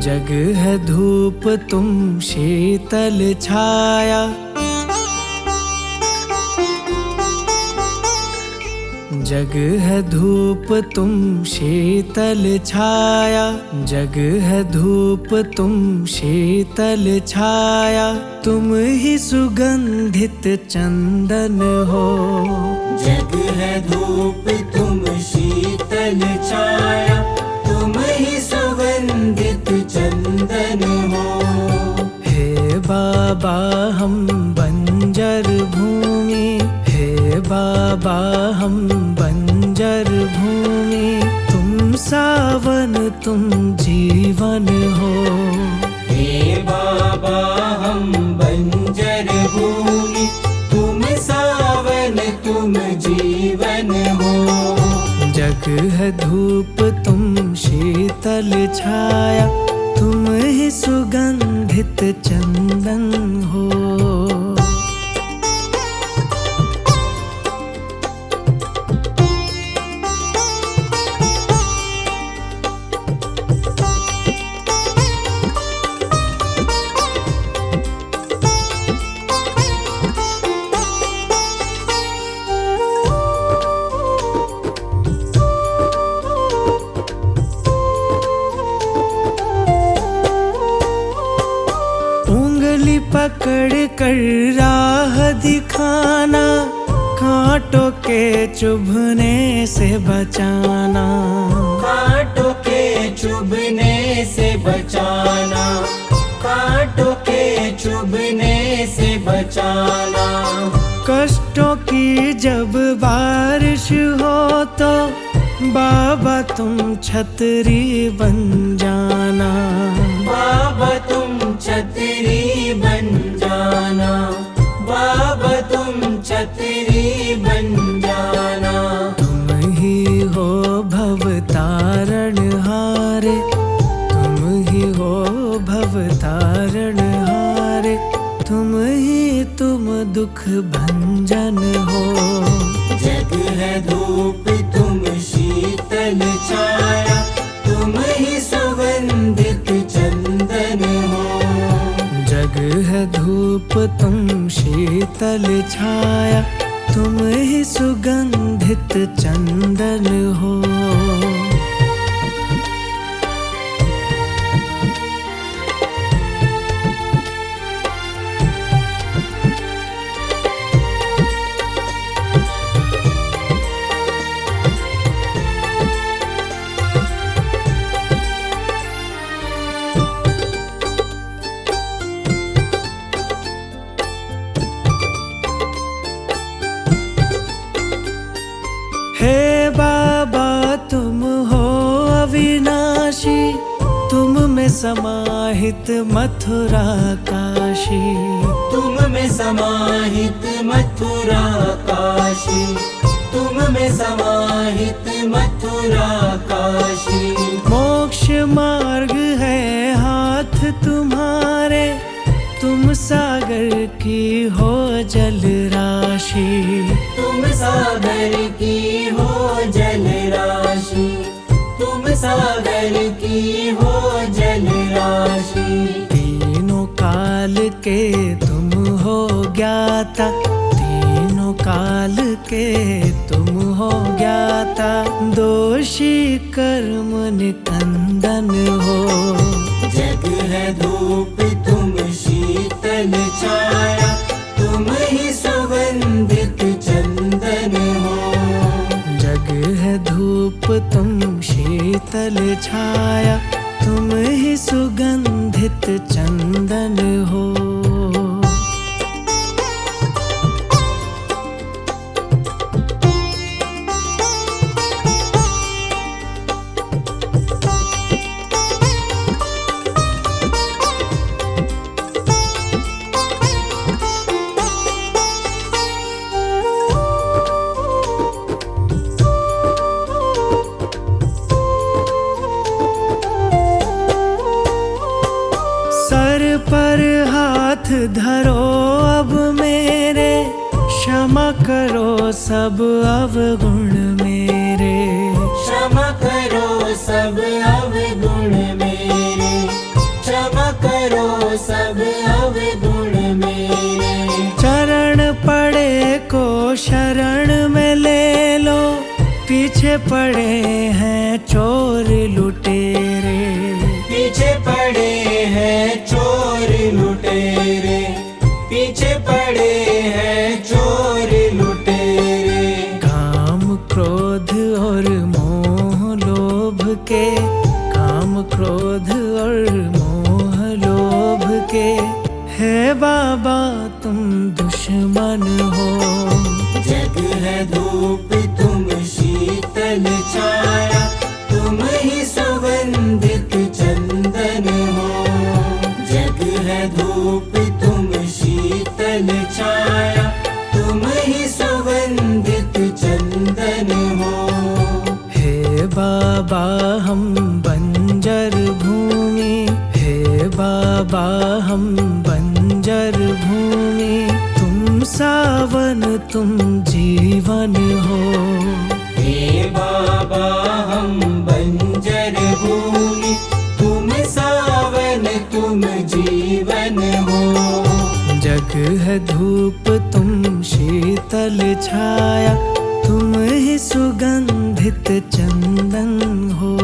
जग है धूप तुम शीतल छाया, जग है धूप तुम शीतल छाया, जग है धूप तुम शीतल छाया, तुम ही सुगंधित चंदन हो। जग है धूप तुम शीतल छाया, तुम ही सुगंधित चंदन हो। हे बाबा हम बंजर भूमि, हे बाबा हम बंजर भूमि, तुम सावन तुम जीवन हो। हे बाबा हम बंजर भूमि, तुम सावन तुम जीवन हो। जग है धूप तुम शीतल छाया, तुम ही सुगंधित चंदन हो। उंगली पकड़ कर राह दिखाना, कांटों के चुभने से बचाना, कांटों के चुभने से बचाना, कांटों के चुभने से बचाना। कष्टों की जब बारिश हो तो बाबा तुम छतरी बन जाना, बाबा तुम छतरी बन जाना, बाबा तुम छतरी बन जाना। तुम ही हो भव तारण हारे, तुम ही हो भव तारण हारे, तुम ही तुम दुख भंजन हो। जग है धूप तुम शीतल छाया, तुम ही सुगंधित चंदन हो। जग है धूप तुम शीतल छाया, तुम ही सुगंधित चंदन हो। हे बाबा तुम हो अविनाशी, तुम में समाहित मथुरा काशी, तुम में समाहित मथुरा काशी, तुम में समाहित मथुरा काशी। मोक्ष मार्ग है हाथ तुम्हारे, तुम सागर की हो जल राशि, तुम सागर की हो जल राशि, तुम सागर की हो जल राशि। तीनों काल के तुम हो ज्ञाता, तीनों काल के तुम हो ज्ञाता, दोषी कर्म निकंदन हो। जग है धूप तुम शीतल छाया, तुम ही सुगंधित चंदन हो। जग है धूप तुम शीतल छाया, तुम ही सुगंधित चंदन हो। पर हाथ धरो अब मेरे, क्षमा करो सब अवगुण मेरे। क्षमा करो सब अवगुण मेरे, सब अवगुण मेरे। चरण पड़े को शरण में ले लो, पीछे पड़े हैं चोर लुटेरे। पीछे पड़े हैं चोर लुटेरे, पीछे पड़े हैं चोर लुटेरे। काम क्रोध और मोह लोभ के, काम क्रोध और मोह लोभ के, हे बाबा तुम दुश्मन हो। जग है धूप तुम शीतल छाया, तुम ही सुगंधित चंदन हो। जग है धूप तुम शीतल छाया, तुम ही सुगंधित चंदन हो। हे बाबा हम बंजर भूमि, हे बाबा हम बंजर भूमि, तुम सावन तुम जीवन हो। हे बाबा हम बंजर भूमि, तुम सावन तुम जीवन हो। जग है धूप तुम शीतल छाया, तुम ही सुगंधित चंदन हो।